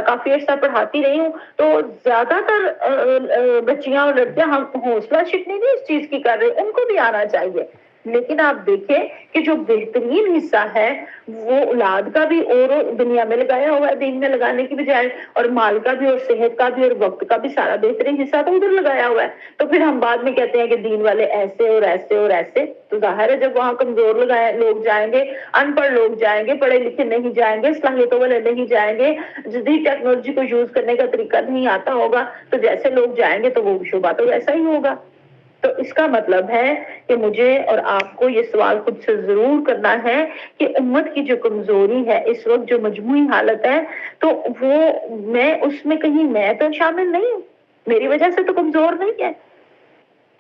Speaker 1: کافی عرصہ پڑھاتی رہی ہوں، تو زیادہ تر بچیاں اور لڑکیاں ہم حوصلہ شکنی نہیں اس چیز کی کر رہے، ان کو بھی آنا چاہیے. لیکن آپ دیکھیں کہ جو بہترین حصہ ہے وہ اولاد کا بھی اور دنیا میں لگایا ہوا ہے دین میں لگانے کی بجائے، اور مال کا بھی اور صحت کا بھی اور وقت کا بھی سارا بہترین حصہ تو ادھر لگایا ہوا ہے. تو پھر ہم بعد میں کہتے ہیں کہ دین والے ایسے اور ایسے اور ایسے. تو ظاہر ہے جب وہاں کمزور لوگ جائیں گے، ان پڑھ لوگ جائیں گے، پڑھے لکھے نہیں جائیں گے، صلاحیتوں والے نہیں جائیں گے، جدید ٹیکنالوجی کو یوز کرنے کا طریقہ نہیں آتا ہوگا، تو جیسے لوگ جائیں گے تو وہ شعبہ تو ویسا ہی ہوگا. تو اس کا مطلب ہے کہ مجھے اور آپ کو یہ سوال خود سے ضرور کرنا ہے کہ امت کی جو کمزوری ہے اس وقت، جو مجموعی حالت ہے، تو وہ میں اس میں کہیں میں تو شامل نہیں ہوں، میری وجہ سے تو کمزور نہیں ہے.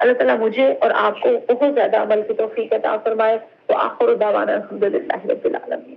Speaker 1: اللہ تعالیٰ مجھے اور آپ کو بہت زیادہ عمل کی توفیق عطا فرمائے. وآخر دعوانا الحمدللہ رب العالمین.